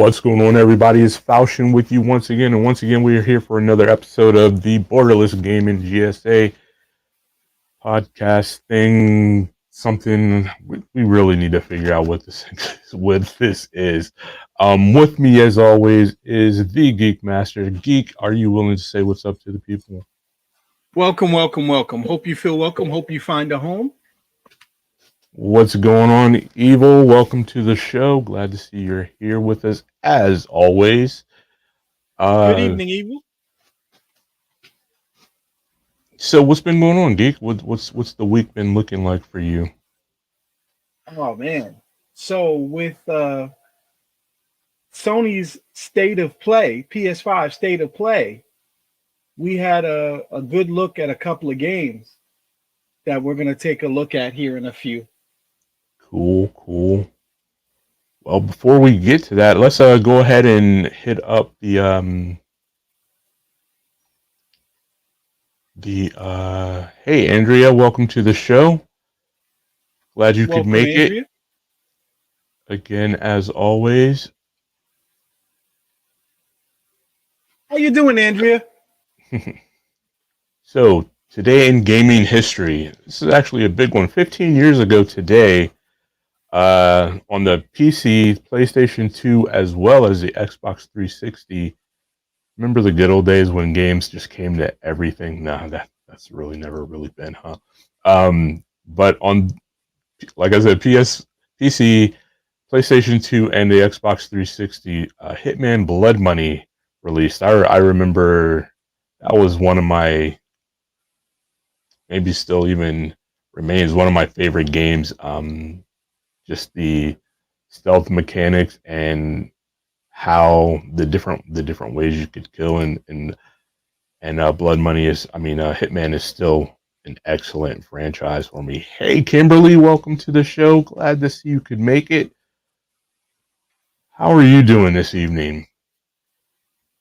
What's going on, everybody? It's Falchion with you once again, and once again, we are here for another episode of the Borderless Gaming GSA podcast thing. Something we really need to figure out what this is. With me, as always, is the Geek Master. Geek, are you willing to say what's up to the people? Welcome, welcome, welcome. Hope you feel welcome. Hope you find a home. What's going on, Evil? Welcome to the show. Glad to see you're here with us, as always. Good evening, Evil. So what's been going on, Geek? What's the week been looking like for you? Oh man. So with Sony's State of Play, PS5 State of Play, we had a good look at a couple of games that we're gonna take a look at here in a few. Cool. Well, before we get to that, let's go ahead and hit up the hey Andrea, welcome to the show. Glad you could Welcome, make Andrea. it. Again, as always. How you doing, Andrea? So, today in gaming history, this is actually a big one. 15 years ago today, on the PC, PlayStation 2, as well as the Xbox 360. Remember the good old days when games just came to everything? Nah, that's really never really been, huh? But on, like I said, PC, PlayStation 2, and the Xbox 360, Hitman Blood Money released. I remember that was one of my, maybe still even remains one of my favorite games. Just the stealth mechanics and how the different ways you could kill and Blood Money is, Hitman is still an excellent franchise for me. Hey Kimberly, welcome to the show. Glad to see you could make it. How are you doing this evening?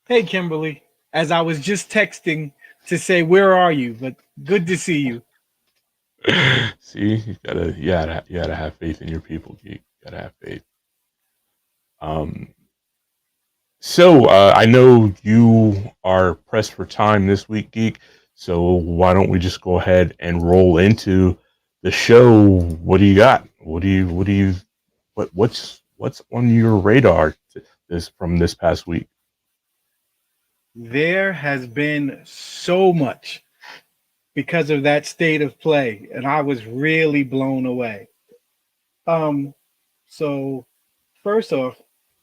Hey, Kimberly. As I was just texting to say, where are you? But good to see you. See, you gotta have faith in your people, Geek. You gotta have faith. Um, so I know you are pressed for time this week, Geek. So why don't we just go ahead and roll into the show? What do you got? What's on your radar from this past week? There has been so much because of that State of Play, and I was really blown away. Um, so first off,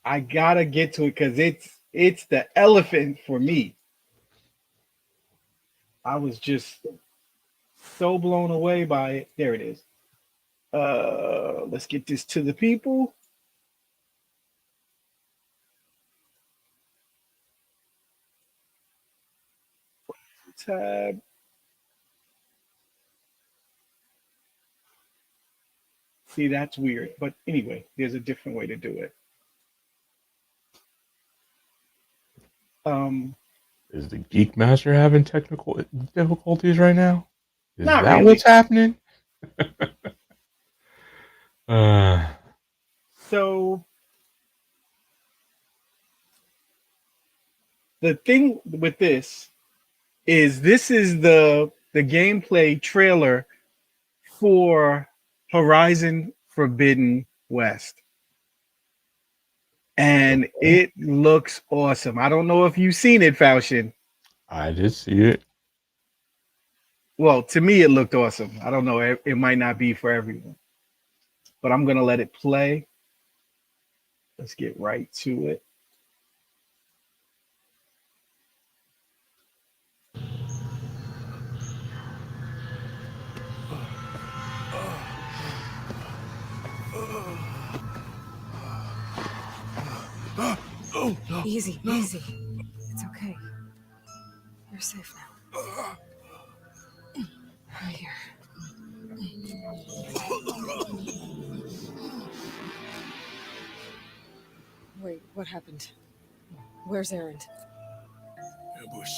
I gotta get to it because it's the elephant for me. I was just so blown away by it. There it is. Let's get this to the people. Tab. See, that's weird, but anyway, there's a different way to do it. Um, Is the Geek Master having technical difficulties right now? Is Not that really. what's happening? uh, So the thing with this is the gameplay trailer for Horizon Forbidden West. And it looks awesome. I don't know if you've seen it, Falchion. I did see it. Well, to me, it looked awesome. I don't know. It might not be for everyone, but I'm going to let it play. Let's get right to it. Easy. It's okay. You're safe now. Right here. Wait, what happened? Where's Erend? Ambush.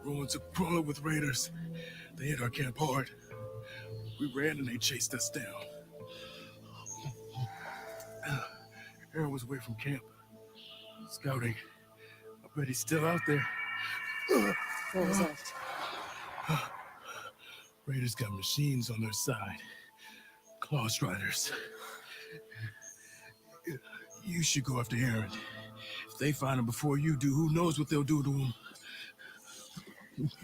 Ruins took crawler with raiders. They hit our camp hard. We ran and they chased us down. Aaron was away from camp. Scouting. I bet he's still out there. What was that? Raiders got machines on their side. Claw Striders. You should go after Aaron. If they find him before you do, who knows what they'll do to him.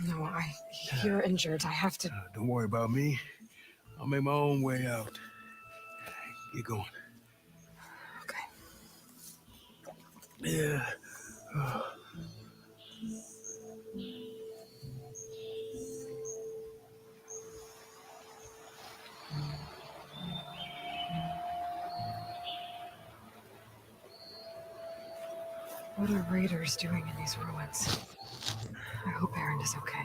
No, you're injured. I have to. Don't worry about me. I'll make my own way out. Get going. Okay. Yeah. What are raiders doing in these ruins? I hope Aaron is okay.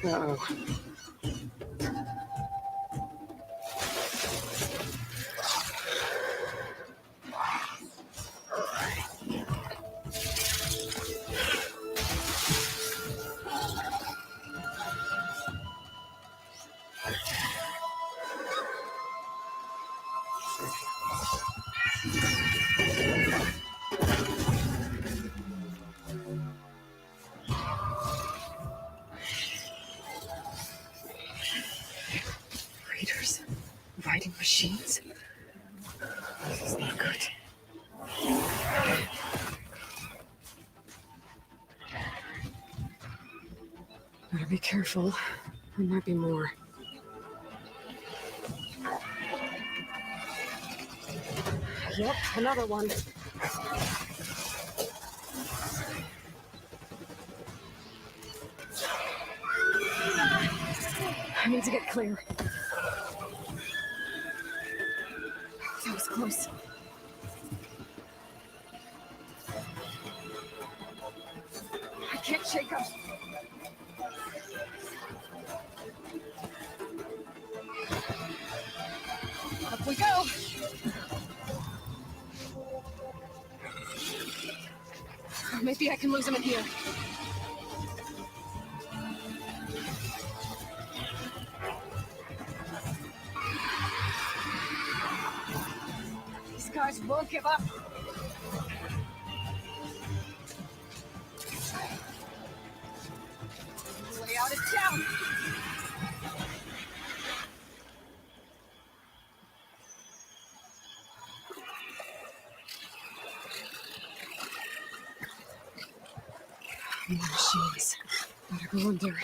Uh-oh. Raiders? Riding machines? This is not good. Better be careful. There might be more. Yep, another one. I need to get clear. That was close. I can't shake up. Up we go. Maybe I can lose him in here. These guys won't give up. Lay out of town. More machines. Better go under.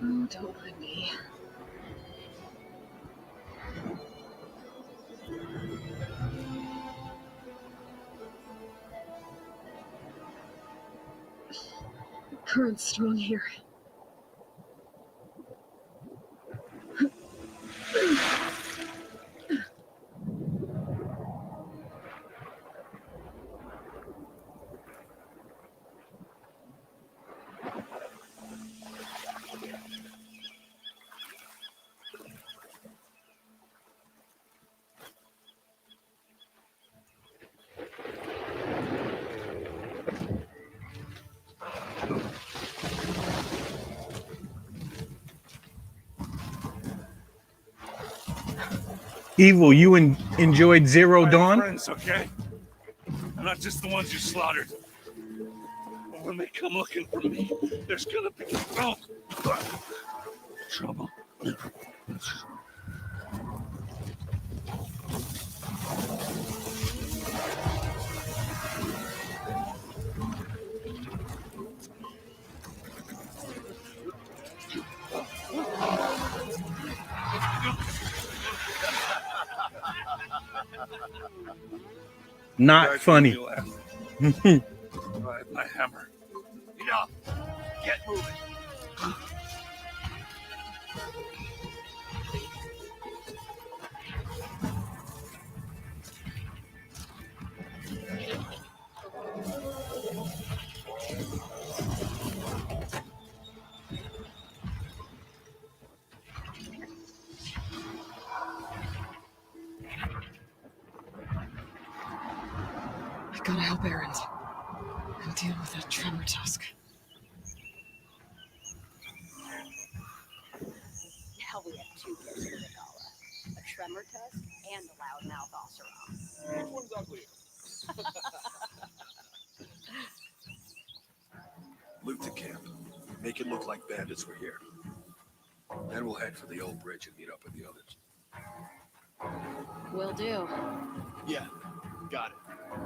Oh, don't mind me. Current's strong here. Evil, you enjoyed Zero My Dawn? friends, okay? Not just the ones you slaughtered. But when they come looking for me, there's gonna be trouble. Not Guys, funny. make me laugh. Right, my hammer. Enough. Get moving. I gotta help Erend and deal with that tremor tusk. Now we have two gifts for the dollar. A tremor tusk and a loudmouth Oseram. Which one's uglier? Loot the camp. Make it look like bandits were here. Then we'll head for the old bridge and meet up with the others. Will do. Yeah, got it.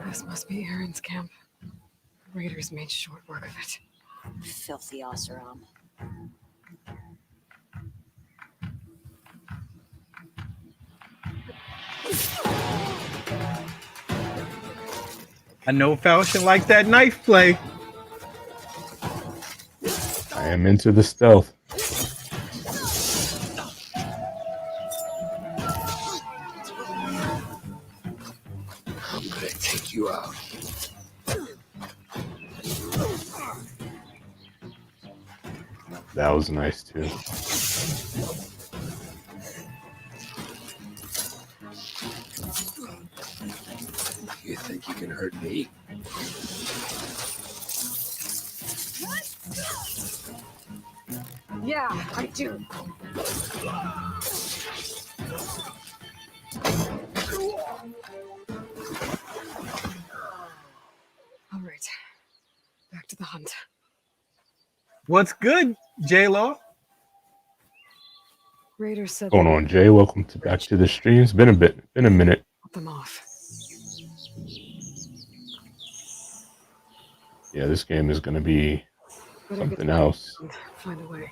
This must be Erend's camp. Raiders made short work of it. Filthy Oseram. I know Falchion like that knife play. I am into the stealth. I'm gonna take you out. That was nice too. You think you can hurt me? Yeah, I do. All right, back to the hunt. What's good, J-Law? Raiders said What's going on, Jay? Welcome to back to the stream. It's been a minute. cut them off. Yeah, this game is going to be Better get something back else. and find a way.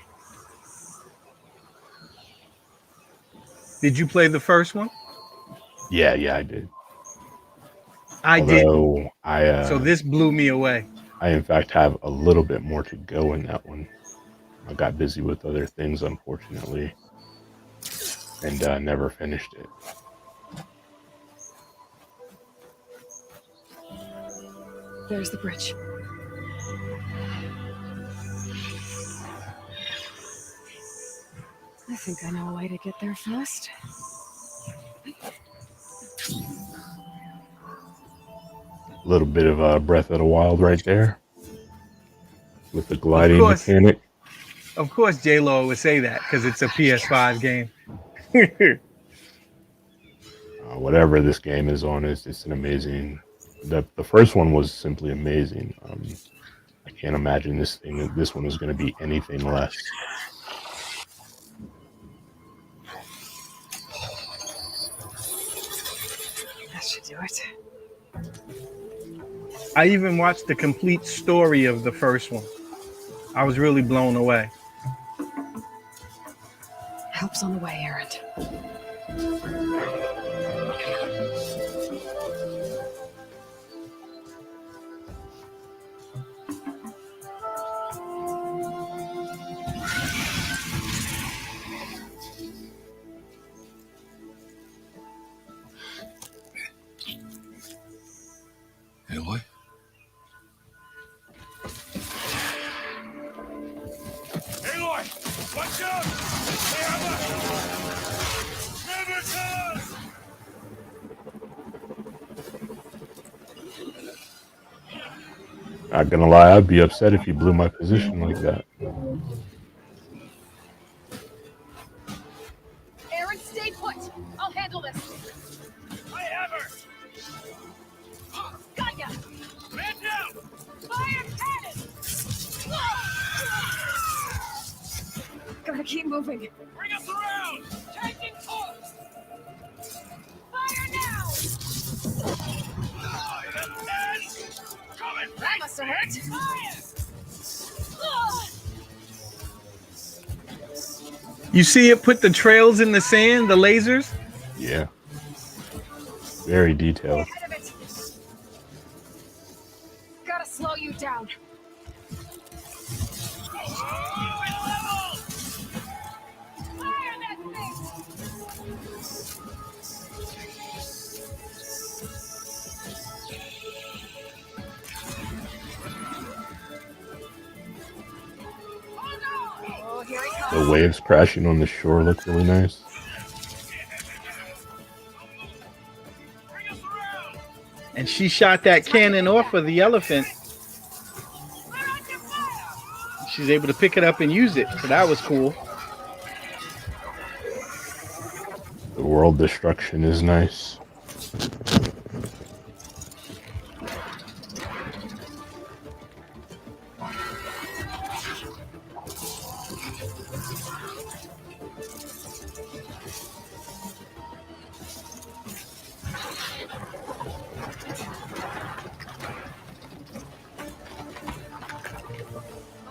Did you play the first one? Yeah, I did. I did. Although So this blew me away. I in fact have a little bit more to go in that one. I got busy with other things, unfortunately, and never finished it. There's the bridge. I think I know a way to get there fast. A little bit of Breath of the Wild right there with the gliding course. mechanic. Of course, J-Law would say that because it's a PS5 game. Whatever this game is on, it's an amazing. The first one was simply amazing. I can't imagine this one is going to be anything less. That should do it. I even watched the complete story of the first one. I was really blown away. Help's on the way, Erend. Aloy? Aloy! Watch out! They have us! Not gonna lie, I'd be upset if you blew my position like that. Erend, stay put. I'll handle this. I have her! Got ya. Man down! Fire cannon. Gotta keep moving. Bring us around! Taking course. Fire now. That must have hurt. Fire. You see it put the trails in the sand, the lasers? Yeah. Very Stay detailed. ahead of it. Gotta slow you down. Fire that thing! Oh, here he comes. The waves crashing on the shore look really nice. And she shot that cannon off of the elephant. She's able to pick it up and use it. So that was cool. The world destruction is nice.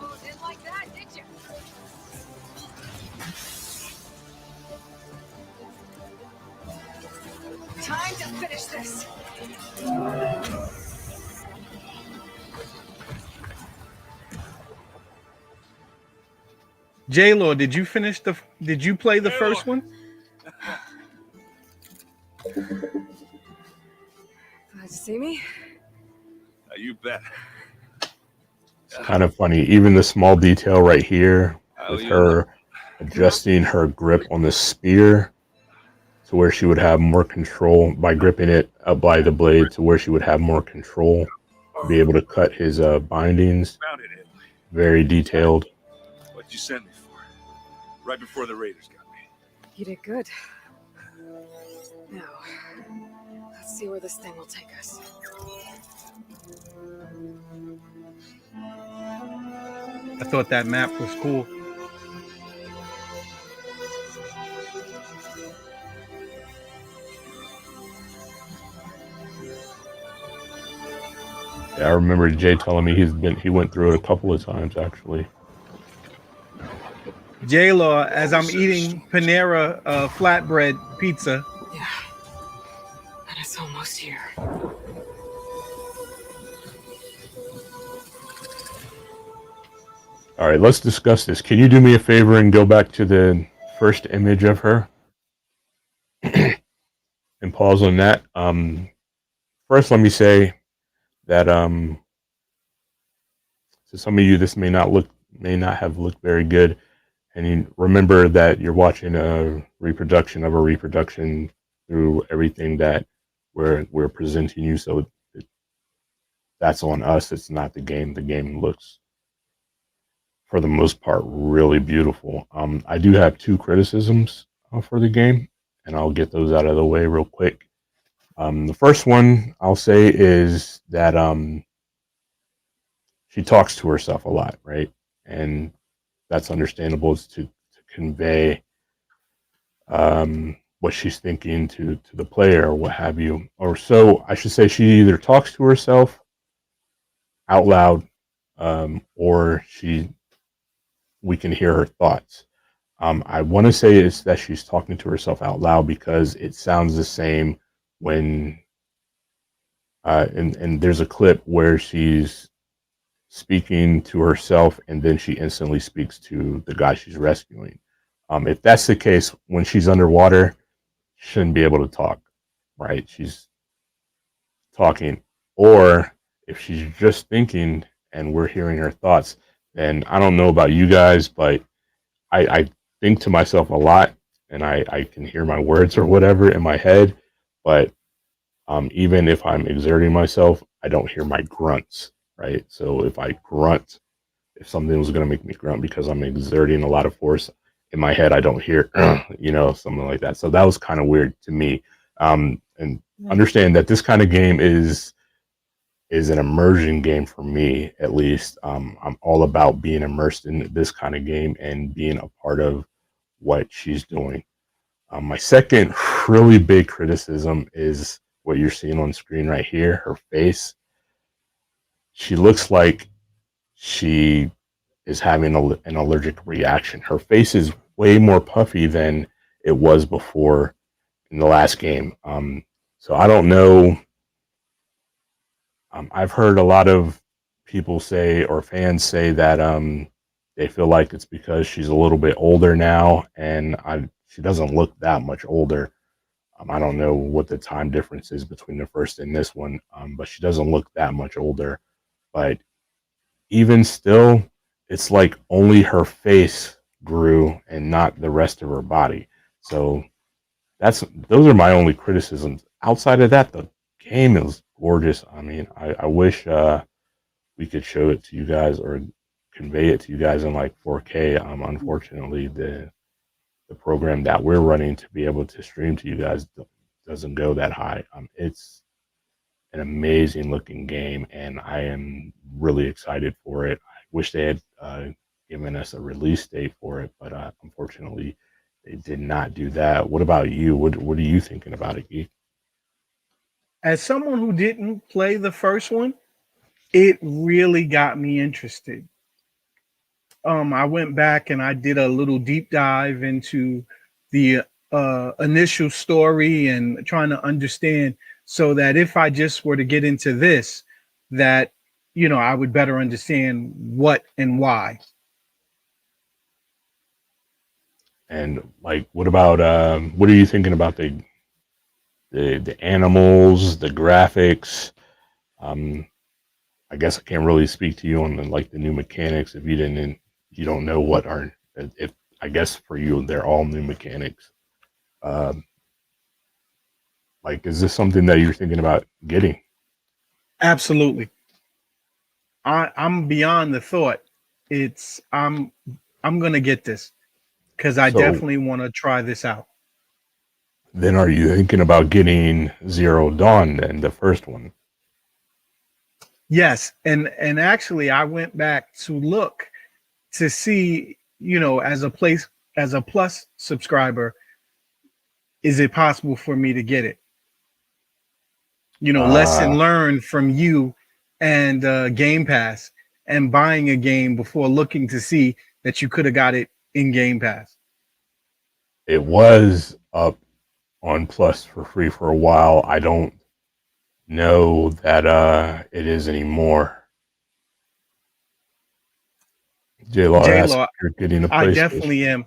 Oh, didn't like that, did you? Time to finish this. J-Lo, did you play the first one? Glad to see me. You bet. It's kind of funny. Even the small detail right here with her adjusting her grip on the spear to where she would have more control by gripping it up by the blade to where she would have more control, be able to cut his bindings. Found it, Italy. Very detailed. What'd you send me for? Right before the Raiders got me. You did good. Now, let's see where this thing will take us. I thought that map was cool. Yeah, I remember Jay telling me he went through it a couple of times actually. J-Law, as I'm eating Panera flatbread pizza. Yeah. And it's almost here. All right, let's discuss this. Can you do me a favor and go back to the first image of her and pause on that? First, let me say that to some of you, this may not have looked very good, and you remember that you're watching a reproduction of a reproduction through everything that we're presenting you. So that's on us. It's not the game. The game looks, for the most part, really beautiful. I do have two criticisms for the game, and I'll get those out of the way real quick. The first one I'll say is that she talks to herself a lot, right? And that's understandable. It's to convey what she's thinking to the player or what have you. Or so I should say she either talks to herself out loud or we can hear her thoughts. I want to say is that she's talking to herself out loud because it sounds the same when and there's a clip where she's speaking to herself and then she instantly speaks to the guy she's rescuing. If that's the case, when she's underwater, she shouldn't be able to talk, right? She's talking. Or if she's just thinking and we're hearing her thoughts, then I don't know about you guys, but I think to myself a lot and I can hear my words or whatever in my head, but even if I'm exerting myself, I don't hear my grunts, right? So if I grunt, if something was going to make me grunt because I'm exerting a lot of force in my head, I don't hear, something like that. So that was kind of weird to me. And understand that this kind of game is an immersion game for me, at least. I'm all about being immersed in this kind of game and being a part of what she's doing. My second really big criticism is what you're seeing on screen right here, her face. She looks like she is having an allergic reaction. Her face is way more puffy than it was before in the last game. So I don't know. I've heard a lot of people say, or fans say, that they feel like it's because she's a little bit older now, and she doesn't look that much older. I don't know what the time difference is between the first and this one, but she doesn't look that much older. But even still, it's like only her face grew and not the rest of her body. So those are my only criticisms. Outside of that, the game is gorgeous. I mean, I wish we could show it to you guys or convey it to you guys in like 4K. Unfortunately, the program that we're running to be able to stream to you guys doesn't go that high. It's an amazing looking game, and I am really excited for it. I wish they had given us a release date for it, but unfortunately, they did not do that. What about you? What are you thinking about it, Geek? As someone who didn't play the first one, it really got me interested. I went back and I did a little deep dive into the initial story and trying to understand, so that if I just were to get into this, that I would better understand what and why. And like, what about what are you thinking about the animals, the graphics? I guess I can't really speak to you on the new mechanics if you don't know what are, if I guess for you they're all new mechanics. Like, is this something that you're thinking about getting? Absolutely. I'm beyond the thought. I'm gonna get this because I So definitely want to try this out. then, are you thinking about getting Zero Dawn, then the first one? Yes, and actually, I went back to look to see, as a plus subscriber, is it possible for me to get it? Lesson Uh, learned from you and Game Pass, and buying a game before looking to see that you could have got it in Game Pass. it was up on Plus for free for a while. I don't know that it is anymore. J Law J asks Law, if you're getting a I PlayStation. definitely am.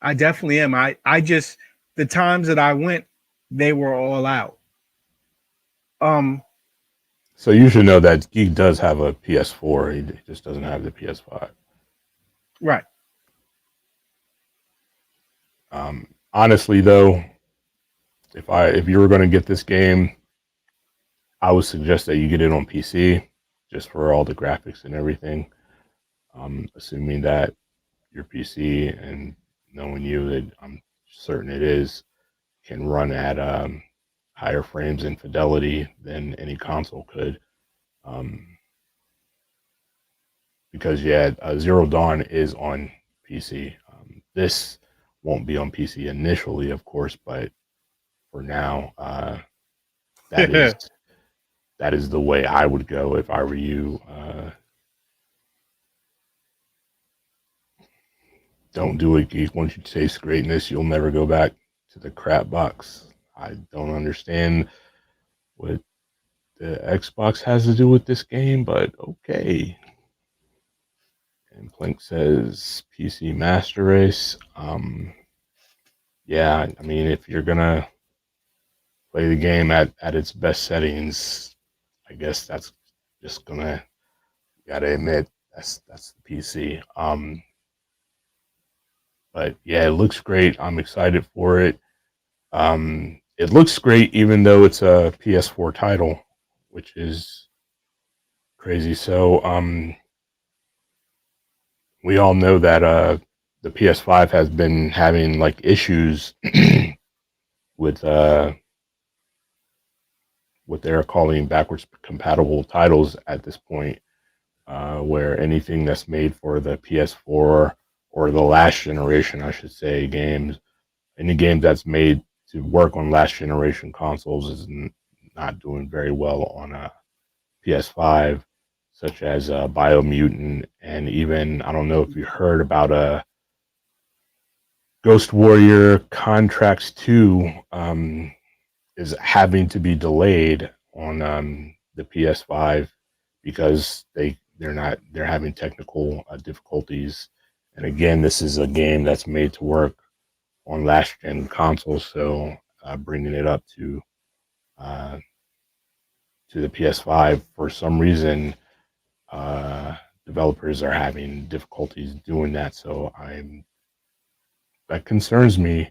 I definitely am. I just, the times that I went, they were all out. So you should know that Geek does have a PS4. He just doesn't have the PS5. Right. Honestly, though, if you were going to get this game, I would suggest that you get it on PC, just for all the graphics and everything. Assuming that your PC, and knowing you, that I'm certain it is, can run at higher frames and fidelity than any console could. Because Zero Dawn is on PC. This won't be on PC initially, of course, but for now, that is that is the way I would go if I were you. Don't do it, Geek. Once you taste greatness, you'll never go back to the crap box. I don't understand what the Xbox has to do with this game, but okay. And Plink says PC Master Race. Yeah, I mean, if you're gonna play the game at its best settings, I guess that's just gonna, gotta admit, that's the PC. But yeah, it looks great. I'm excited for it. It looks great even though it's a PS4 title, which is crazy. So we all know that the PS5 has been having like issues with what they're calling backwards compatible titles at this point, where anything that's made for the PS4 or the last generation, I should say, games, any game that's made to work on last generation consoles is not doing very well on a PS5, such as Biomutant, and even, I don't know if you heard about Ghost Warrior Contracts 2. is having to be delayed on the PS5 because they're having technical difficulties. And again, this is a game that's made to work on last gen consoles, so bringing it up to the PS5 for some reason, developers are having difficulties doing that. So that concerns me,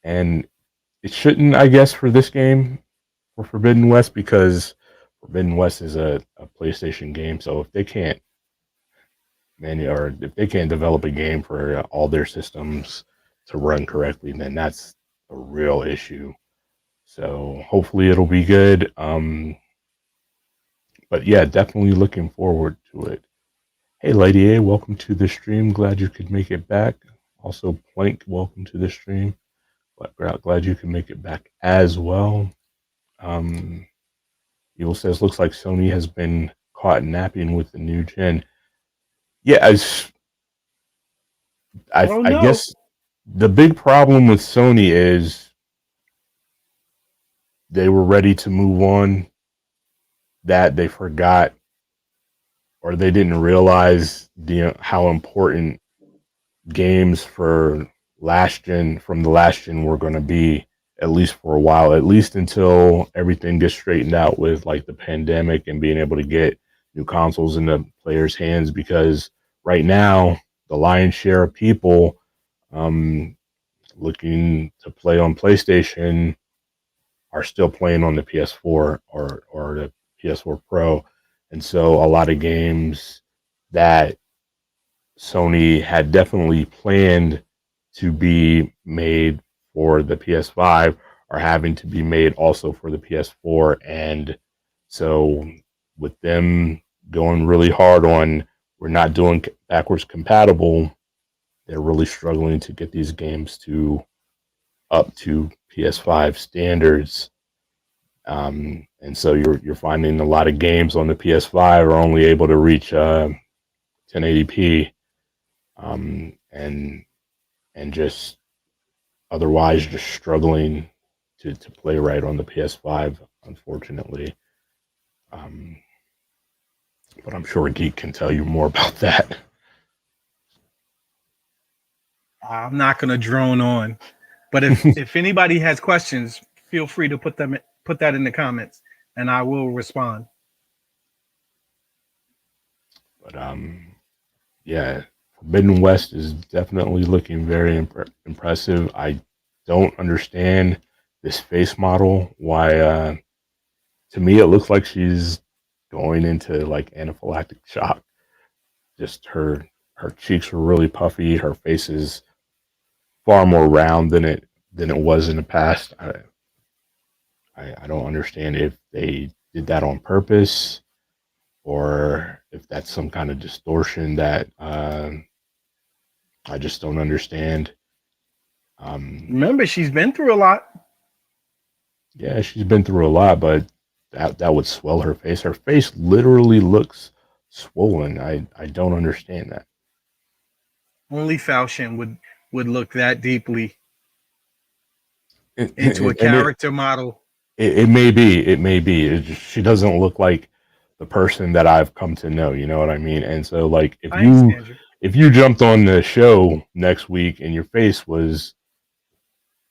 and it shouldn't, I guess, for this game, for Forbidden West, because Forbidden West is a PlayStation game. So if they can't if they can't develop a game for all their systems to run correctly, then that's a real issue. So hopefully it'll be good. But yeah, definitely looking forward to it. Hey, Lady A, welcome to the stream. Glad you could make it back. Also, Plank, welcome to the stream. Glad you can make it back as well. Evil says, looks like Sony has been caught napping with the new gen. Yeah, I guess the big problem with Sony is they were ready to move on, that they forgot or they didn't realize how important games from the last gen were going to be, at least for a while, at least until everything gets straightened out with like the pandemic and being able to get new consoles in the players' hands. Because right now, the lion's share of people looking to play on PlayStation are still playing on the PS4 or the PS4 Pro. And so a lot of games that Sony had definitely planned to be made for the PS5 are having to be made also for the PS4. And so with them going really hard on, we're not doing backwards compatible, they're really struggling to get these games up to PS5 standards. And so you're finding a lot of games on the PS5 are only able to reach 1080p, and just otherwise just struggling to play right on the PS5, unfortunately. But I'm sure Geek can tell you more about that. I'm not going to drone on, but if anybody has questions, feel free to put that in the comments, and I will respond. But yeah, Forbidden West is definitely looking very impressive. I don't understand this face model. Why? To me, it looks like she's going into like anaphylactic shock. Just her cheeks were really puffy. Her face is far more round than it was in the past. I don't understand if they did that on purpose or if that's some kind of distortion that I just don't understand. Remember, she's been through a lot. Yeah, she's been through a lot, but that would swell her face. Her face literally looks swollen. I don't understand that. Only Falchion would look that deeply into a character model. It may be. She doesn't look like the person that I've come to know. You know what I mean? And so, like, if you jumped on the show next week and your face was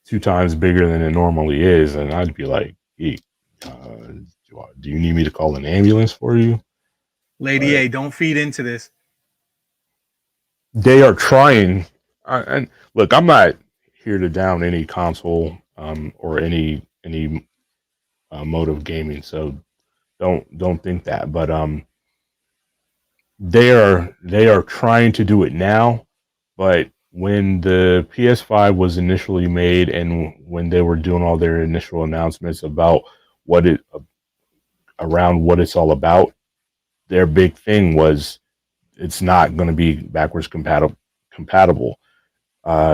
2 times bigger than it normally is, and I'd be like, hey, do you need me to call an ambulance for you? Lady A, don't feed into this. They are trying. And look, I'm not here to down any console or any mode of gaming, so don't think that. But they are trying to do it now. But when the PS5 was initially made, and when they were doing all their initial announcements about what it's all about, their big thing was it's not going to be backwards compatible.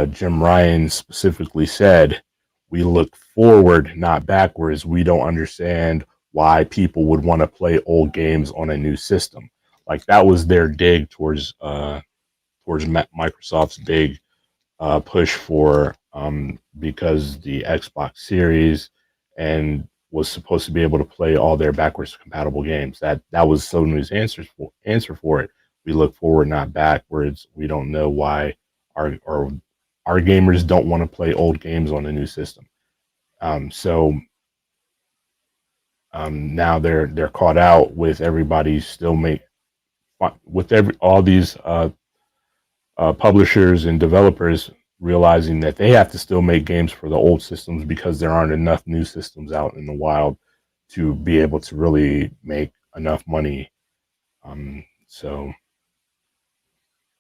Jim Ryan specifically said, we look forward, not backwards. We don't understand why people would want to play old games on a new system. Like, that was their dig towards Microsoft's big push for because the Xbox Series and was supposed to be able to play all their backwards compatible games. That was Sony's answer for it. We look forward, not backwards. We don't know why our gamers don't want to play old games on the new system. So now they're caught out with everybody still with all these publishers and developers realizing that they have to still make games for the old systems because there aren't enough new systems out in the wild to be able to really make enough money. So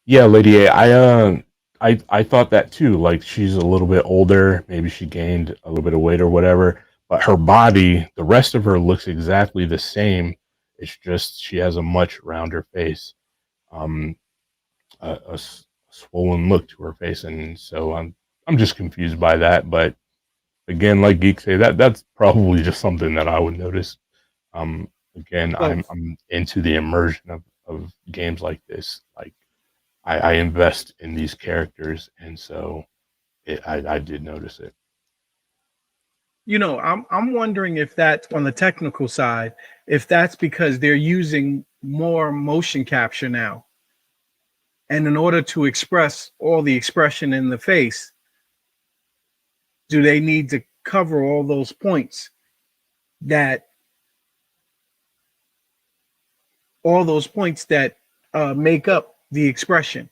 yeah, Lady A, I thought that too. Like she's a little bit older, maybe she gained a little bit of weight or whatever, but her body, the rest of her looks exactly the same. It's just she has a much rounder face. Um, a swollen look to her face, and so I'm just confused by that. But again, like Geek say, that's probably just something that I would notice. Again, Well, I'm into the immersion of games like this. Like I invest in these characters, and so I did notice it. I'm wondering if that's on the technical side, if that's because they're using more motion capture now. And in order to express all the expression in the face, do they need to cover all those points that make up the expression?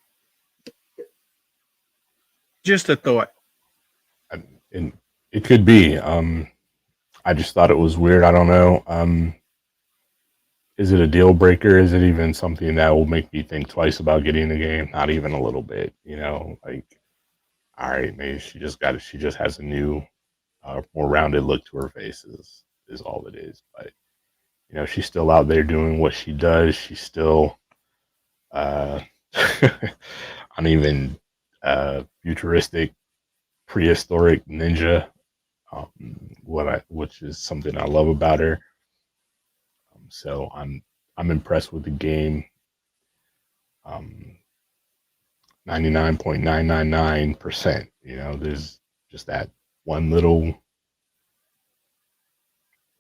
Just a thought. And it could be. I just thought it was weird. I don't know. Is it a deal breaker? Is it even something that will make me think twice about getting the game? Not even a little bit. Like, all right, maybe she just has a new, more rounded look to her face. Is all it is. But she's still out there doing what she does. She's still, uh, an even futuristic, prehistoric ninja. Which is something I love about her. So I'm impressed with the game. 99.999%. There's just that one little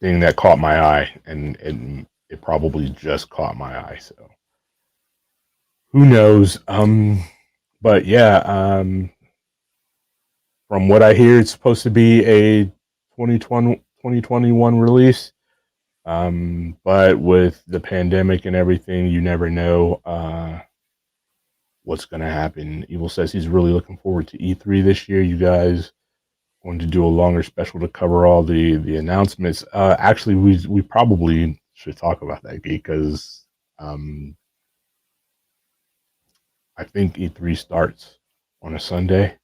thing that caught my eye, and it probably just caught my eye. So who knows? But yeah, from what I hear, it's supposed to be a 2021 release. But with the pandemic and everything, you never know what's going to happen. Evil says he's really looking forward to E3 this year. You guys going to do a longer special to cover all the announcements. Actually, we probably should talk about that because I think E3 starts on a Sunday.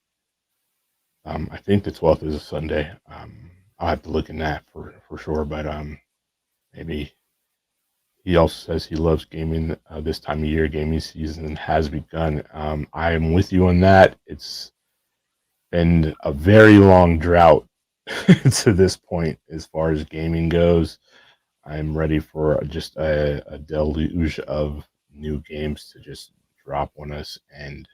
I think the 12th is a Sunday. I'll have to look in that for sure, but maybe. He also says he loves gaming this time of year. Gaming season has begun. I am with you on that. It's been a very long drought to this point as far as gaming goes. I'm ready for just a deluge of new games to just drop on us, and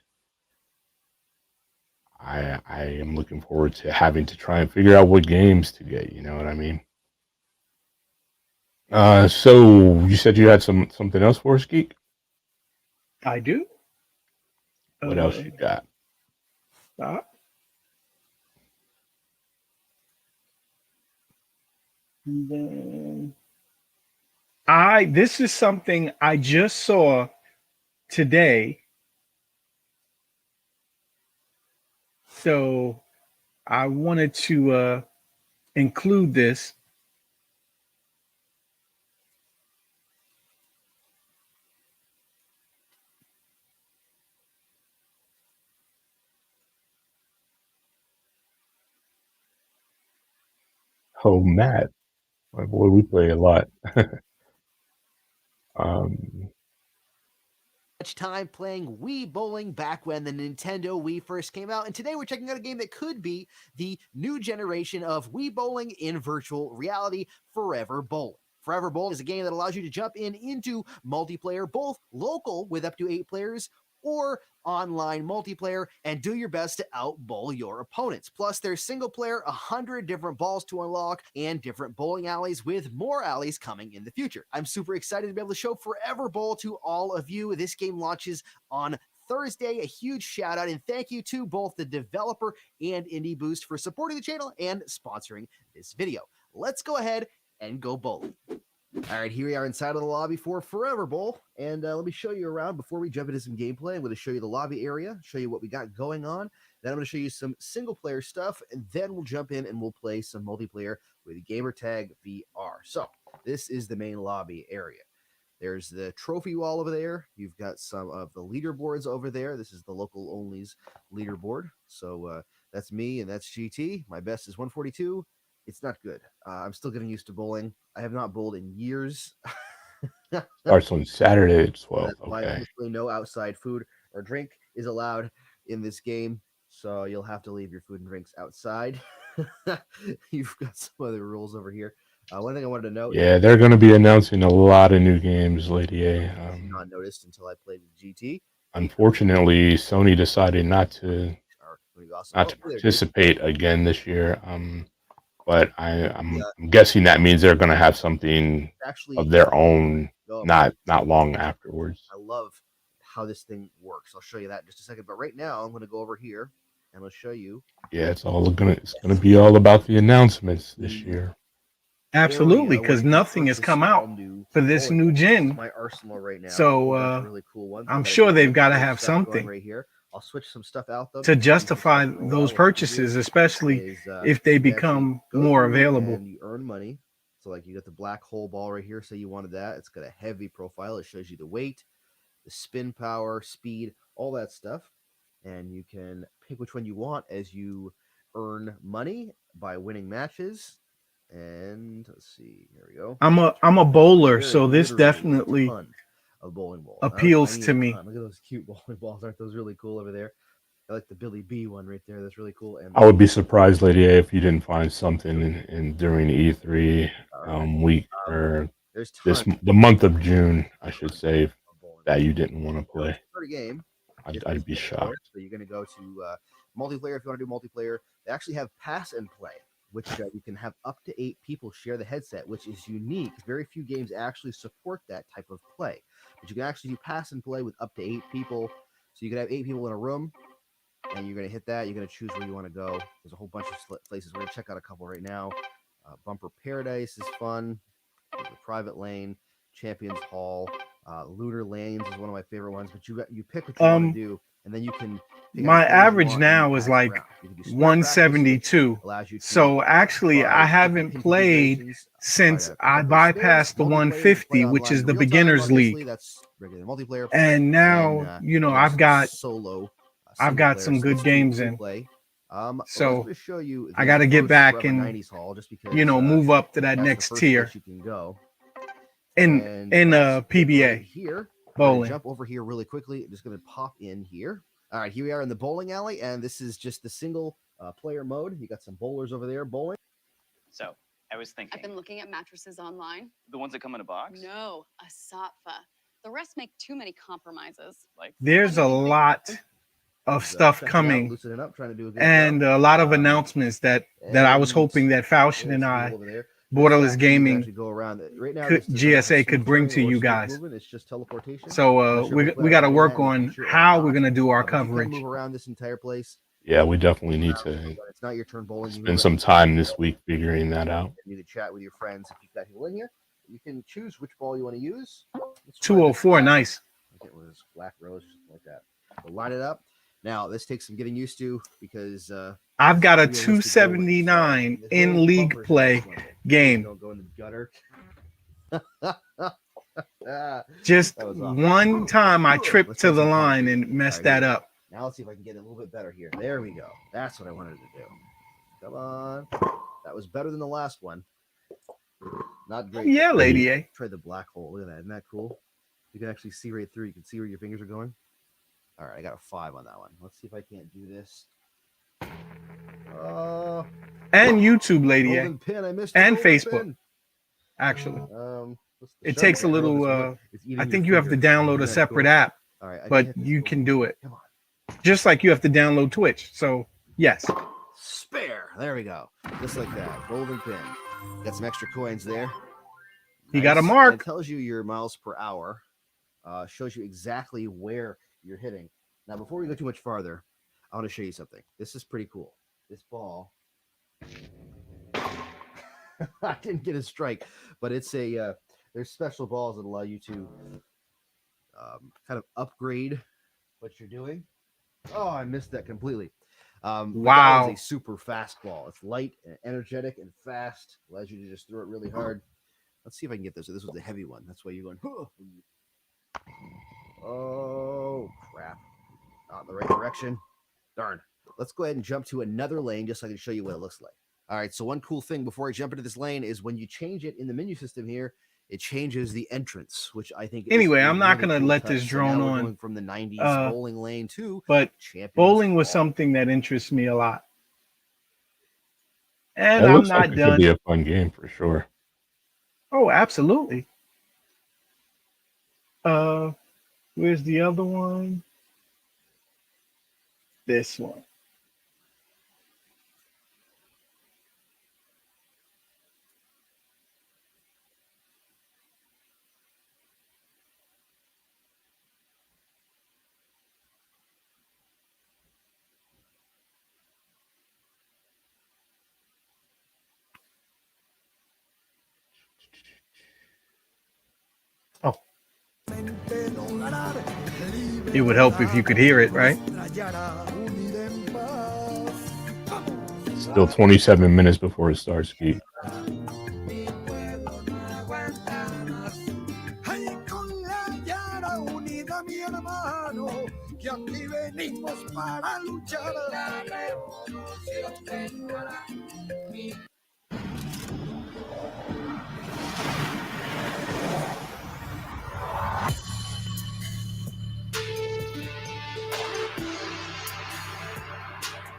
I am looking forward to having to try and figure out what games to get. You know what I mean? So you said you had something else for us, Geek? I do. What else you got? Stop. And then this is something I just saw today. So I wanted to include this. Oh, Matt. My boy, we play a lot. um, Much time playing Wii bowling back when the Nintendo Wii first came out, and today we're checking out a game that could be the new generation of Wii bowling in virtual reality, Forever Bowling. Forever Bowling is a game that allows you to jump into multiplayer, both local with up to 8 players, or online multiplayer and do your best to outbowl your opponents. Plus, there's single player, 100 different balls to unlock, and different bowling alleys with more alleys coming in the future. I'm super excited to be able to show Forever Bowl to all of you. This game launches on Thursday. A huge shout out and thank you to both the developer and Indie Boost for supporting the channel and sponsoring this video. Let's go ahead and go bowling. All right, here we are inside of the lobby for Forever Bowl, and let me show you around before we jump into some gameplay. I'm going to show you the lobby area, show you what we got going on, then I'm going to show you some single-player stuff, and then we'll jump in and we'll play some multiplayer with Gamertag VR. So, this is the main lobby area. There's the trophy wall over there. You've got some of the leaderboards over there. This is the local only's leaderboard. So, that's me, and that's GT. My best is 142. It's not good. I'm still getting used to bowling. I have not bowled in years. Starts on Saturday at 12. That's why Okay. officially no outside food or drink is allowed in this game. So you'll have to leave your food and drinks outside. You've got some other rules over here. One thing I wanted to note. Yeah, they're going to be announcing a lot of new games, Lady A. I did not noticed until I played with GT. Unfortunately, Sony decided not to Awesome. participate again this year. But I'm guessing that means they're going to have something actually of their own not long afterwards. I love how this thing works. I'll show you that in just a second. But right now, I'm going to go over here and I'll show you. Yeah, it's gonna be all about the announcements this year. Absolutely, because nothing has come out for this new gen. My arsenal right now. So really cool one. I'm sure they've got to have something right here. I'll switch some stuff out though to justify those purchases, especially if they become more available. And you earn money. So like you got the black hole ball right here. Say you wanted that. It's got a heavy profile. It shows you the weight, the spin power, speed, all that stuff. And you can pick which one you want as you earn money by winning matches. And let's see, here we go. I'm a bowler, so this definitely a bowling ball appeals to me. Look at those cute bowling balls. Aren't those really cool over there? I like the Billy B one right there. That's really cool. And I would be surprised, Lady A, if you didn't find something during E3 week or the month of June, I should say, that you didn't want to play. Game. I'd be shocked. So you're going to go to multiplayer if you want to do multiplayer. They actually have pass and play, which you can have up to 8 people share the headset, which is unique. Very few games actually support that type of play. But you can actually do pass and play with up to 8 people. So you can have 8 people in a room, and you're going to hit that. You're going to choose where you want to go. There's a whole bunch of places. We're going to check out a couple right now. Bumper Paradise is fun. There's a private lane. Champions Hall. Lunar Lanes is one of my favorite ones. But you pick what you want to do, and then you can. My average now is like 172. So actually, I haven't played since I bypassed the 150, which is the beginners league. And now, you know, I've got some good games in. So I got to get back and, you know, move up to that next tier in PBA here. bowling. Jump over here really quickly. I'm just going to pop in here. All right, here we are in the bowling alley, and this is just the single player mode. You got some bowlers over there bowling. So I was thinking. I've been looking at mattresses online. The ones that come in a box? No, a sofa. The rest make too many compromises. Like There's a lot of stuff coming, and a lot of announcements that I was hoping that Falchion and I, Borderless Gaming GSA, could bring to you guys. So we got to work on how we're gonna do our coverage. Move around this entire place. Yeah, we definitely need to It's not your turn bowling. spend some time this week figuring that out. You can chat with your friends if you've got people in here. You can choose which ball you want to use. 204, nice. It was black rose, like that. So line it up. Now this takes some getting used to because I've got a 279 in league play game. Don't go in the gutter. Just one time I tripped to the line and messed that up. Now let's see if I can get it a little bit better here. There we go. That's what I wanted to do. Come on. That was better than the last one. Not great. Yeah, Lady A. Try the black hole. Look at that. Isn't that cool? You can actually see right through. You can see where your fingers are going. All right, I got a 5 on that one. Let's see if I can't do this. And YouTube, Lady A. Pin. I missed and Facebook. Pin. Actually, it takes a little. I think you have to download a separate app, All right, but you can do it. Come on. Just like you have to download Twitch. So yes. Spare. There we go. Just like that. Golden pin. Got some extra coins there. You got a Nice. mark. And it tells you your miles per hour. Shows you exactly where you're hitting. Now, before we go too much farther, I want to show you something. This is pretty cool. This ball. I didn't get a strike, but it's a. There's special balls that allow you to kind of upgrade what you're doing. Oh, I missed that completely. But Wow. that is a super fast ball. It's light and energetic and fast. Allows you to just throw it really hard. Let's see if I can get this. So this was the heavy one. That's why you're going. Oh crap! Not in the right direction. Darn. Let's go ahead and jump to another lane just so I can show you what it looks like. All right. So one cool thing before I jump into this lane is when you change it in the menu system here, it changes the entrance, which I think. Anyway, is I'm not really gonna cool let touch. this So drone now we're on. going from the '90s bowling lane to But Champions bowling was Ball. something that interests me a lot. And It I'm looks not like it could done. be a fun game for sure. Oh, absolutely. Where's the other one? This one. Oh. It would help if you could hear it, right? Still 27 minutes before it starts, Pete.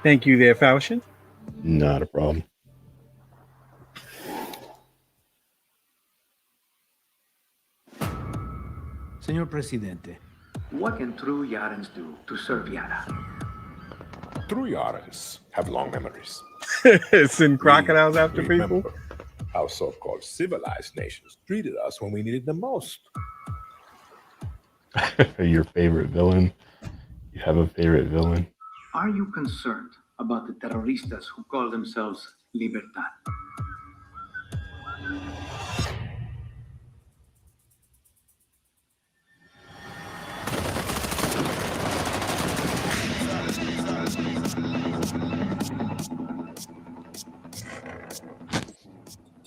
Thank you there, Falchion. Not a problem. Señor Presidente, what can true Yarans do to serve Yara? True Yarans have long memories. Send crocodiles after people. Remember how so-called civilized nations treated us when we needed them most. Your favorite villain? You have a favorite villain? Are you concerned about the terroristas who call themselves Libertad?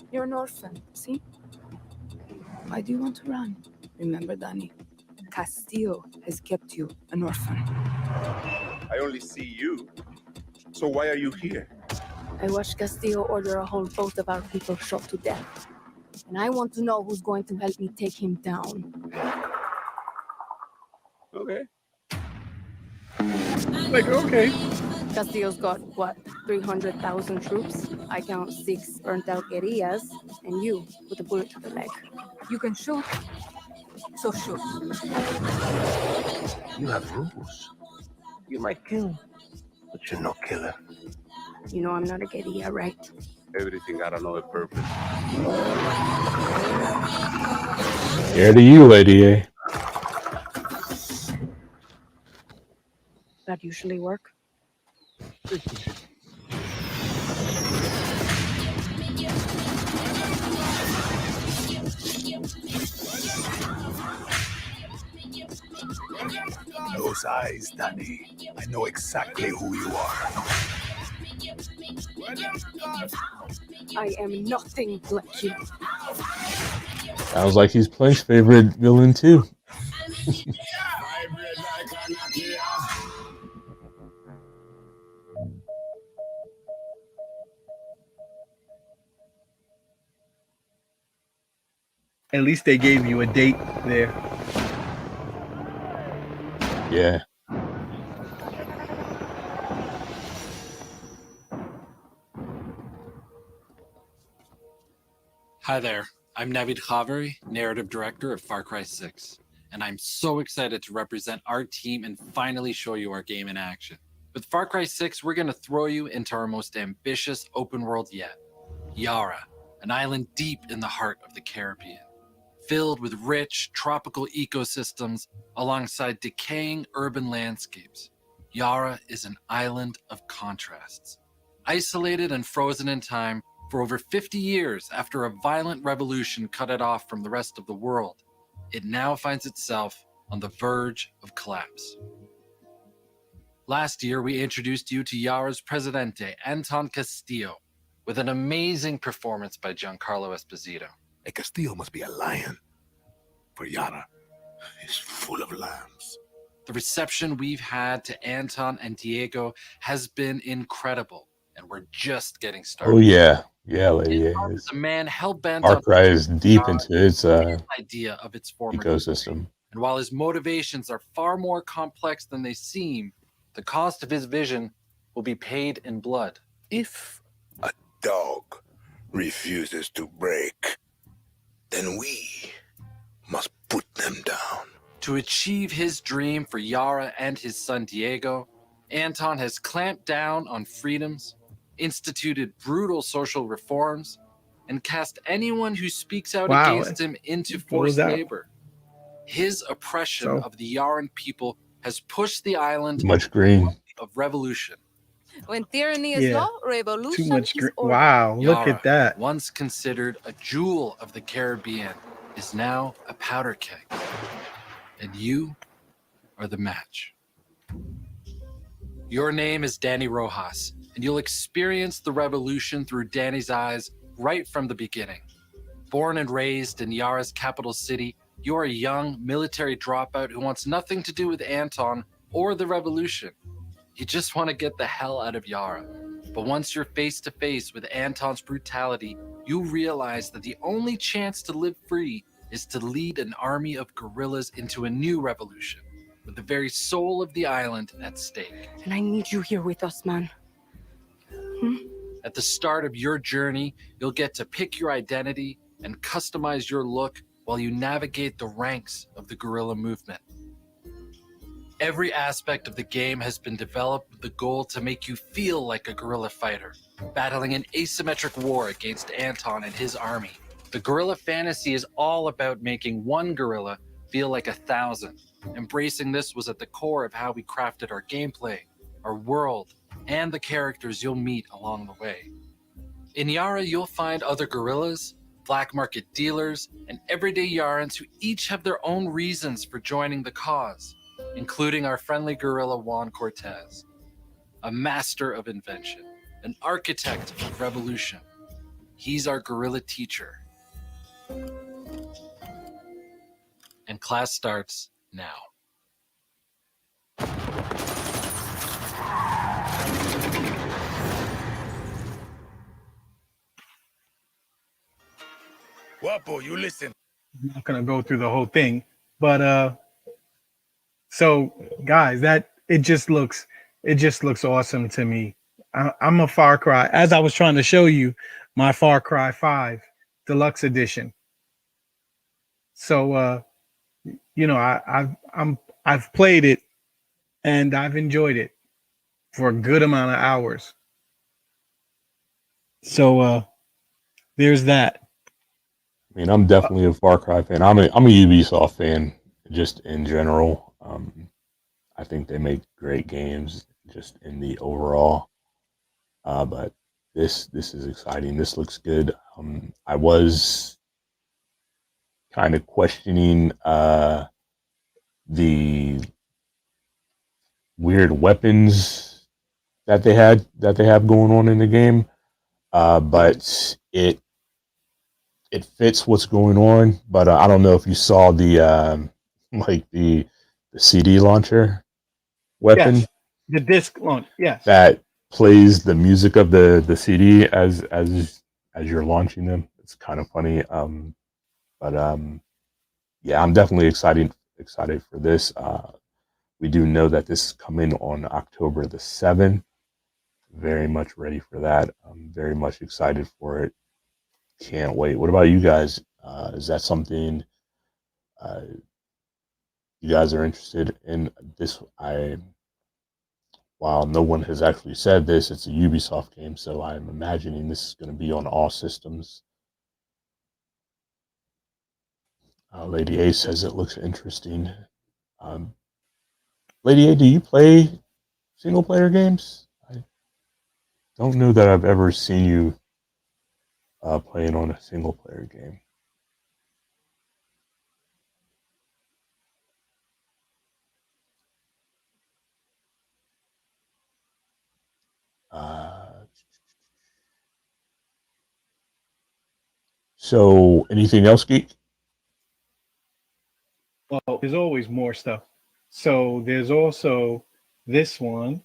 You're an orphan, see? Why do you want to run? Remember, Danny, Castillo has kept you an orphan. I only see you. So why are you here? I watched Castillo order a whole boat of our people shot to death. And I want to know who's going to help me take him down. Okay. Like, okay. Castillo's got, what, 300,000 troops? I count 6 burnt-out guerrillas, and you with a bullet to the leg. You can shoot, so shoot. You have rules. You might kill, but you're no killer. You know I'm not a guerrilla, right? Everything got another purpose. Here to you, Lady A. That usually work. Those eyes, Danny. I know exactly who you are. I am nothing like you. Sounds like he's Plank's favorite villain too. At least they gave you a date there. Yeah. Hi there, I'm Navid Khaveri, narrative director of Far Cry 6, and I'm so excited to represent our team and finally show you our game in action. With Far Cry 6, we're going to throw you into our most ambitious open world yet, Yara, an island deep in the heart of the Caribbean, filled with rich tropical ecosystems alongside decaying urban landscapes. Yara is an island of contrasts. Isolated and frozen in time for over 50 years after a violent revolution cut it off from the rest of the world, it now finds itself on the verge of collapse. Last year, we introduced you to Yara's Presidente, Anton Castillo, with an amazing performance by Giancarlo Esposito. A Castillo must be a lion, for Yara is full of lambs. The reception we've had to Anton and Diego has been incredible, and we're just getting started. Oh yeah, lady. Yeah. Anton is a man hell-bent Far on Cry is deep Yara into its idea of its former ecosystem. and while his motivations are far more complex than they seem, the cost of his vision will be paid in blood. If a dog refuses to break, then we must put them down. To achieve his dream for Yara and his son Diego, Anton has clamped down on freedoms, instituted brutal social reforms, and cast anyone who speaks out against him into forced labor. His oppression of the Yaran people has pushed the island Much green of revolution. When tyranny is law, revolution Too much is order. Wow, look Yara, at that. once considered a jewel of the Caribbean, is now a powder keg. And you are the match. Your name is Danny Rojas, and you'll experience the revolution through Danny's eyes right from the beginning. Born and raised in Yara's capital city, you're a young military dropout who wants nothing to do with Anton or the revolution. You just want to get the hell out of Yara. But once you're face to face with Anton's brutality, you realize that the only chance to live free is to lead an army of guerrillas into a new revolution, with the very soul of the island at stake. And I need you here with us, man. At the start of your journey, you'll get to pick your identity and customize your look while you navigate the ranks of the guerrilla movement. Every aspect of the game has been developed with the goal to make you feel like a guerrilla fighter, battling an asymmetric war against Anton and his army. The guerrilla fantasy is all about making one guerrilla feel like 1,000. Embracing this was at the core of how we crafted our gameplay, our world, and the characters you'll meet along the way. In Yara, you'll find other guerrillas, black market dealers, and everyday Yarans who each have their own reasons for joining the cause, including our friendly guerrilla Juan Cortez, a master of invention, an architect of revolution. He's our guerrilla teacher. And class starts now. Guapo, you listen. I'm not gonna go through the whole thing, but so guys, that it just looks awesome to me. I'm a Far Cry, as I was trying to show you, my Far Cry 5 Deluxe Edition. So you know, I've played it and I've enjoyed it for a good amount of hours. So there's that. I mean, I'm definitely a Far Cry fan. I'm a Ubisoft fan, just in general. I think they make great games, just in the overall. But this is exciting. This looks good. I was kind of questioning the weird weapons that they have going on in the game, but it fits what's going on. But I don't know if you saw the like the CD launcher weapon. Yes, the disc launch. Yes, that plays the music of the CD as you're launching them. It's kind of funny. But yeah, I'm definitely excited for this. We do know that this is coming on October the 7th. Very much ready for that. I'm very much excited for it. Can't wait. What about you guys? Is that something you guys are interested in this, while no one has actually said this, it's a Ubisoft game, so I'm imagining this is going to be on all systems. Lady A says it looks interesting. Lady A, do you play single player games? I don't know that I've ever seen you playing on a single player game. So, anything else, Geek? Well, there's always more stuff. So there's also this one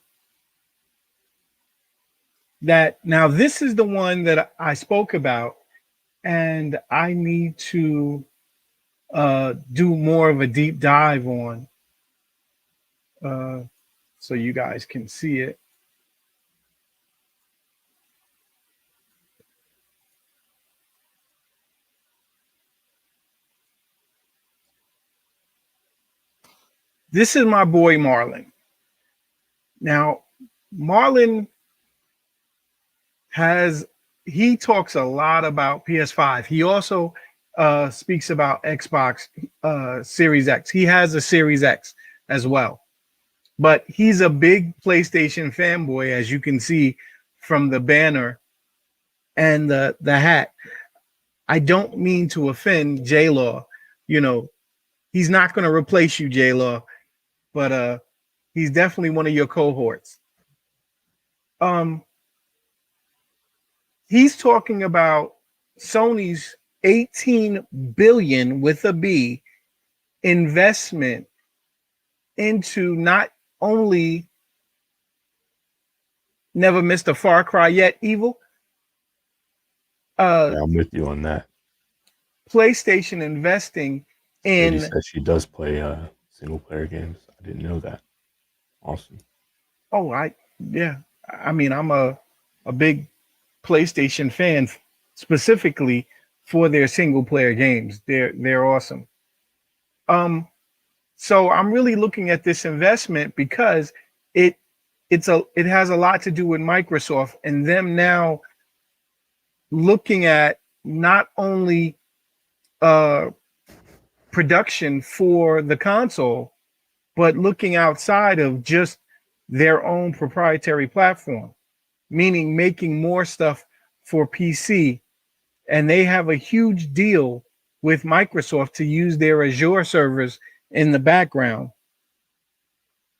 that now this is the one that I spoke about, and I need to do more of a deep dive on so you guys can see it. This is my boy Marlon. Now, Marlon he talks a lot about PS5. He also speaks about Xbox Series X. He has a Series X as well. But he's a big PlayStation fanboy, as you can see from the banner and the hat. I don't mean to offend J-Law. You know, he's not going to replace you, J-Law, but he's definitely one of your cohorts. He's talking about Sony's 18 billion with a B investment into not only Never Missed a Far Cry Yet Evil. Yeah, I'm with you on that. PlayStation investing in. Lady says she does play single player games. I didn't know that. Awesome. Oh, I mean, I'm a big PlayStation fan, specifically for their single player games. They're awesome. So I'm really looking at this investment because it has a lot to do with Microsoft and them now looking at not only production for the console, but looking outside of just their own proprietary platform, meaning making more stuff for PC. And they have a huge deal with Microsoft to use their Azure servers in the background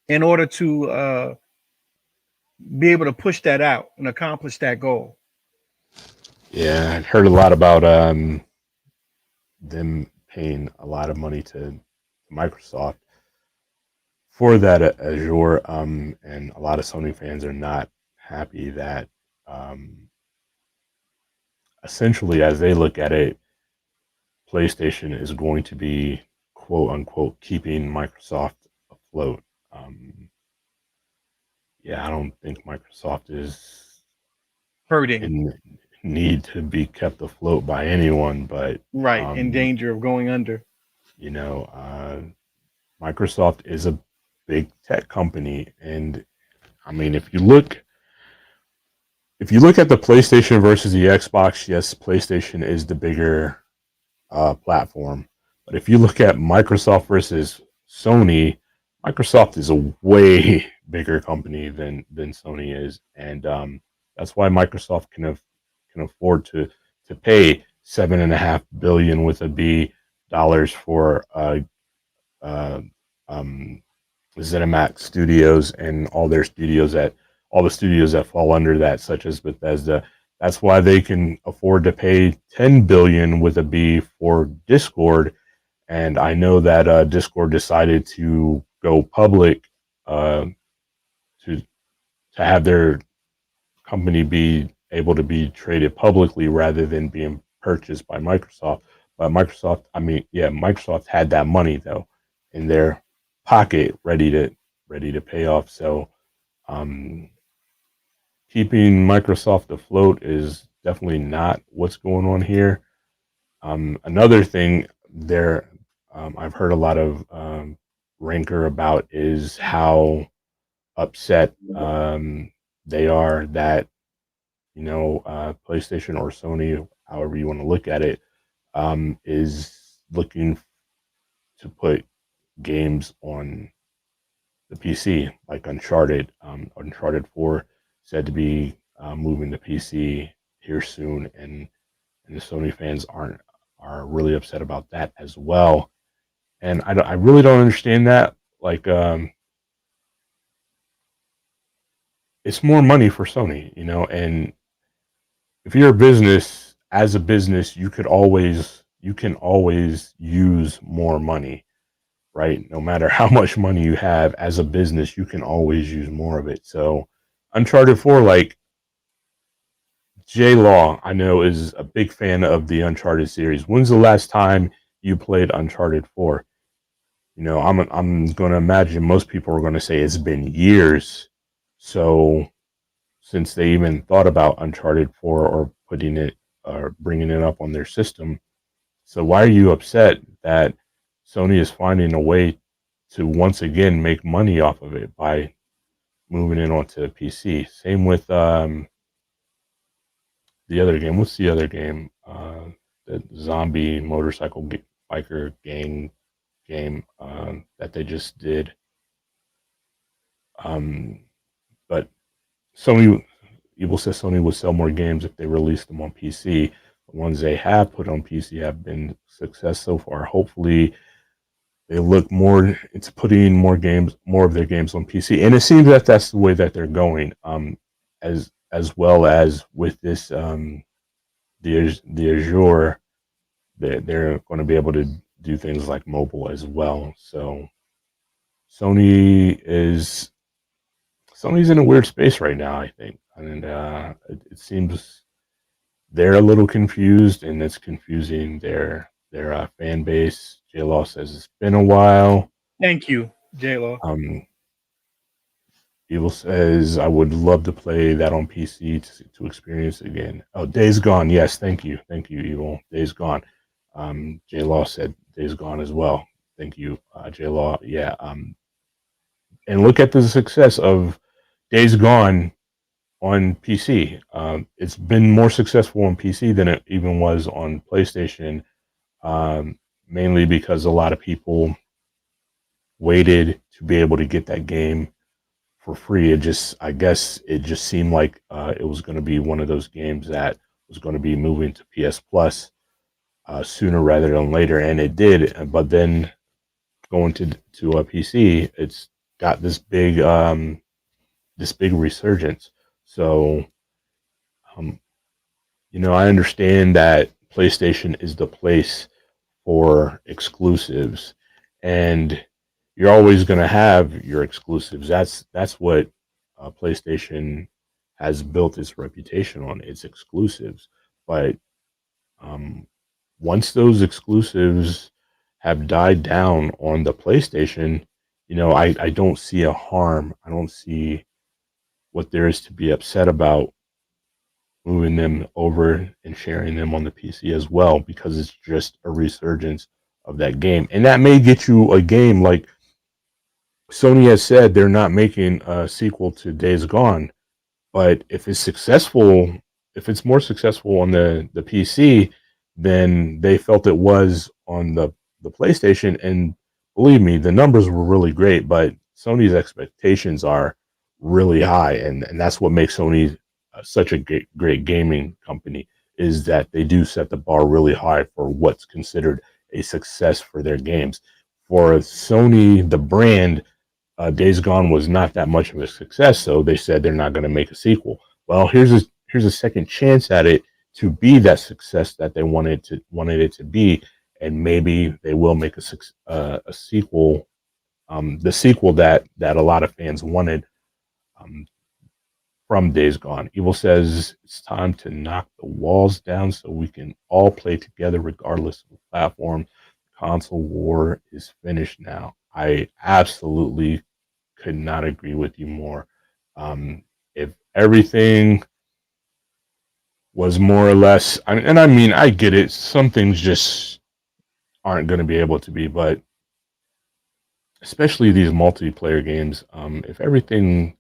in order to be able to push that out and accomplish that goal. Yeah, I heard a lot about them paying a lot of money to Microsoft for that Azure, and a lot of Sony fans are not happy that essentially, as they look at it, PlayStation is going to be quote unquote keeping Microsoft afloat. Yeah, I don't think Microsoft is hurting in need to be kept afloat by anyone, but in danger of going under. You know, Microsoft is a big tech company, and I mean, if you look at the PlayStation versus the Xbox, yes, PlayStation is the bigger platform. But if you look at Microsoft versus Sony, Microsoft is a way bigger company than Sony is, and that's why Microsoft can afford to pay $7.5 billion with a B dollars for ZeniMax Studios and all the studios that fall under that, such as Bethesda. That's why they can afford to pay $10 billion with a B for Discord. And I know that Discord decided to go public to have their company be able to be traded publicly rather than being purchased by Microsoft. But Microsoft had that money though in their pocket ready to pay off. So keeping Microsoft afloat is definitely not what's going on here. Another thing there, I've heard a lot of rancor about is how upset they are that PlayStation or Sony, however you want to look at it, is looking to put games on the PC, like Uncharted. Uncharted 4 said to be moving to PC here soon, and the Sony fans are really upset about that as well. And I really don't understand that. Like, it's more money for Sony, and if you're a business, as a business, you can always use more money, right? No matter how much money you have as a business, you can always use more of it. So Uncharted 4, like J Law, I know, is a big fan of the Uncharted series. When's the last time you played Uncharted 4? I'm going to imagine most people are going to say it's been years. So since they even thought about Uncharted 4 or putting it or bringing it up on their system, so why are you upset that Sony is finding a way to once again make money off of it by moving it onto the PC? Same with the other game. What's the other game? The zombie motorcycle biker gang game that they just did. But Sony, Evil says Sony would sell more games if they released them on PC. The ones they have put on PC have been success so far. Hopefully, they look more into putting more of their games on PC, and it seems that that's the way that they're going. As well as with this, the Azure, they're going to be able to do things like mobile as well. So Sony's in a weird space right now, I think, and it seems they're a little confused, and it's confusing their fan base. J Law says it's been a while. Thank you, J Law. Evil says I would love to play that on PC to experience it again. Oh, Days Gone, yes, thank you, Evil. Days Gone. J Law said Days Gone as well. Thank you, J Law. Yeah. And look at the success of Days Gone on PC. It's been more successful on PC than it even was on PlayStation, mainly because a lot of people waited to be able to get that game for free. I guess it just seemed like it was going to be one of those games that was going to be moving to PS Plus sooner rather than later, and it did. But then going to a PC, it's got this big resurgence. So, I understand that PlayStation is the place for exclusives, and you're always going to have your exclusives. That's what PlayStation has built its reputation on, its exclusives. But once those exclusives have died down on the PlayStation, I don't see a harm. I don't see what there is to be upset about moving them over and sharing them on the PC as well, because it's just a resurgence of that game. And that may get you a game like Sony has said they're not making a sequel to Days Gone, but if it's successful, if it's more successful on the PC than they felt it was on the PlayStation, and believe me, the numbers were really great, but Sony's expectations are really high, and that's what makes Sony such a great gaming company, is that they do set the bar really high for what's considered a success for their games. For Sony, the brand, Days Gone was not that much of a success, so they said they're not going to make a sequel. Well, here's a second chance at it to be that success that they wanted it to be, and maybe they will make a sequel, the sequel that a lot of fans wanted from Days Gone. Evil says it's time to knock the walls down so we can all play together regardless of the platform. Console war is finished now. I absolutely could not agree with you more. If everything was more or less, and I mean, I get it, some things just aren't going to be able to be, but especially these multiplayer games. If everything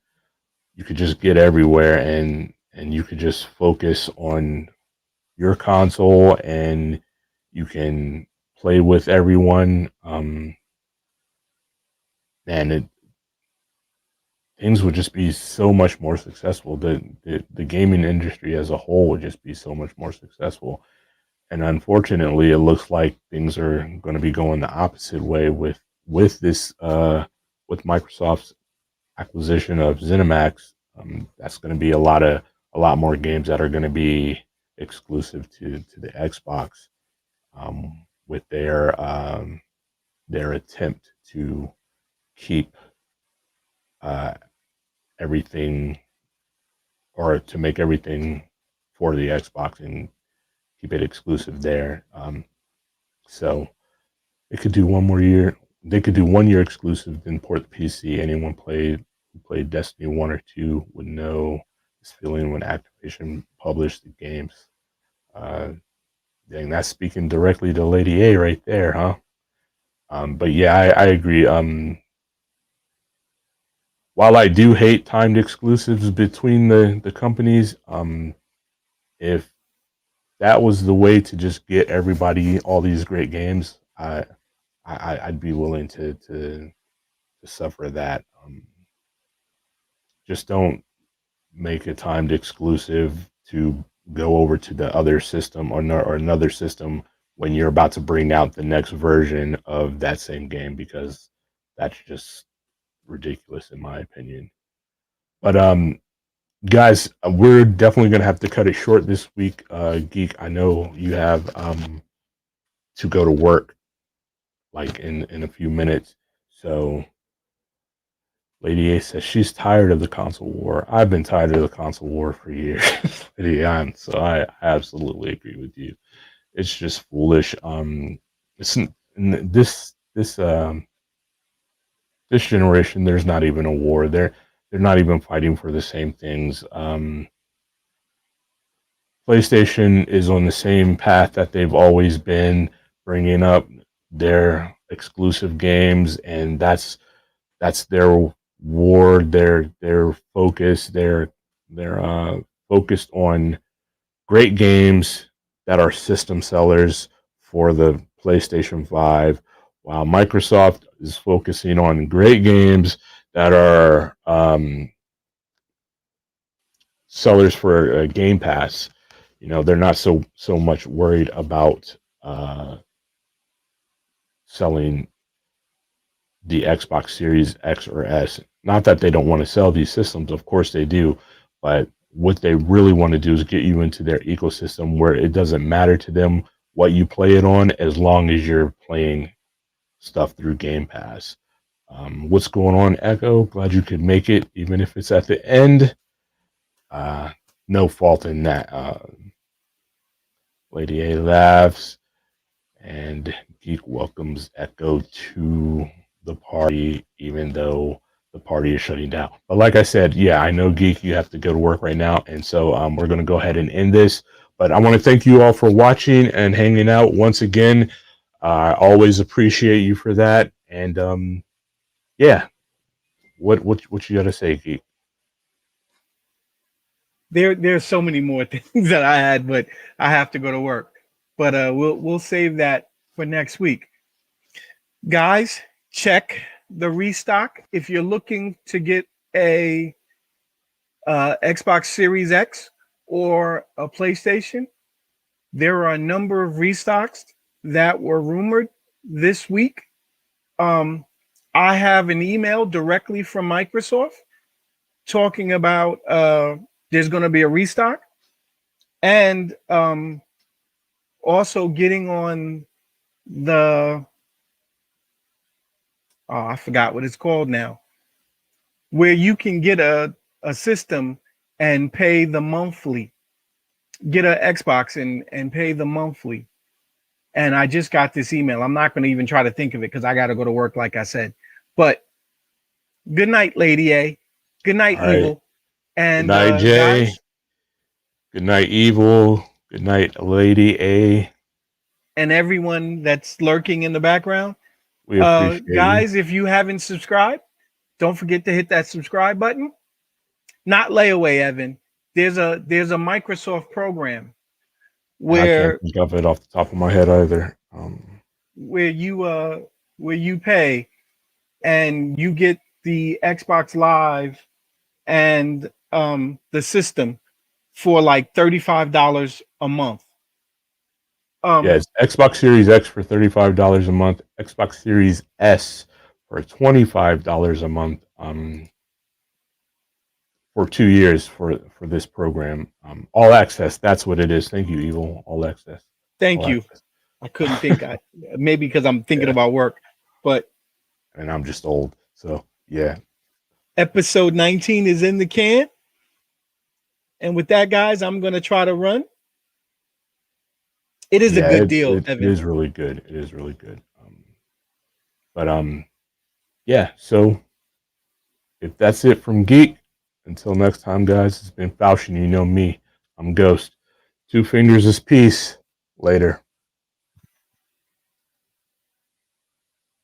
you could just get everywhere, and you could just focus on your console, and you can play with everyone. Man, things would just be so much more successful. The gaming industry as a whole would just be so much more successful. And unfortunately, it looks like things are going to be going the opposite way with this with Microsoft's acquisition of ZeniMax. That's going to be a lot more games that are going to be exclusive to the Xbox, with their attempt to keep everything, or to make everything for the Xbox and keep it exclusive there. So it could do one more year. They could do 1 year exclusive, then port the PC. Anyone who played Destiny 1 or 2 would know this feeling when Activision published the games. Dang, that's speaking directly to Lady A right there, huh? But yeah, I agree. While I do hate timed exclusives between the companies, if that was the way to just get everybody all these great games, I'd be willing to suffer that. Just don't make a timed exclusive to go over to the other system, or another system when you're about to bring out the next version of that same game, because that's just ridiculous in my opinion. But guys, we're definitely gonna have to cut it short this week. Geek, I know you have to go to work like in a few minutes, so Lady A says she's tired of the console war. I've been tired of the console war for years. Lady A, so I absolutely agree with you. It's just foolish. It's this generation. There's not even a war. They're not even fighting for the same things. PlayStation is on the same path that they've always been, bringing up their exclusive games, and that's their war. Their focus. They're focused on great games that are system sellers for the PlayStation 5, while Microsoft is focusing on great games that are sellers for Game Pass. They're not so much worried about selling the Xbox Series X or S. Not that they don't want to sell these systems, of course they do, but what they really want to do is get you into their ecosystem where it doesn't matter to them what you play it on, as long as you're playing stuff through Game Pass. What's going on, Echo? Glad you could make it, even if it's at the end. No fault in that. Lady A laughs, and Geek welcomes Echo to the party, even though the party is shutting down. But like I said, yeah, I know, Geek, you have to go to work right now, and so we're going to go ahead and end this. But I want to thank you all for watching and hanging out once again. I always appreciate you for that. And yeah, what you got to say, Geek? There's so many more things that I had, but I have to go to work. But we'll save that for next week. Guys, check the restock if you're looking to get a Xbox Series X or a PlayStation. There are a number of restocks that were rumored this week. I have an email directly from Microsoft talking about there's going to be a restock, and also getting on the I forgot what it's called now, where you can get a system and pay the monthly, get an Xbox and pay the monthly. And I just got this email. I'm not going to even try to think of it because I got to go to work, like I said. But good night, Lady A. Good night, All right. Evil. And good night, Jay. guys, Good night, Evil. Good night, Lady A. And everyone that's lurking in the background. We appreciate you. Guys, if you haven't subscribed, don't forget to hit that subscribe button. Not layaway, Evan. There's a Microsoft program And I where can't think of it off the top of my head either. where you pay and you get the Xbox Live and the system for like $35 a month. Yeah, it's Xbox Series X for $35 a month, Xbox Series S for $25 a month for 2 years for this program. All access, that's what it is. Thank you, Evil. All access. Thank All you. access. I couldn't think. Maybe because I'm thinking about work, but And I'm just old. So, yeah. episode 19 is in the can. And with that, guys, I'm going to try to run. It is a good deal, It Evan. is really good. It is really good. Yeah, so if that's it from Geek, until next time, guys, it's been Falchion. You know me. I'm Ghost. 2 fingers is peace. Later.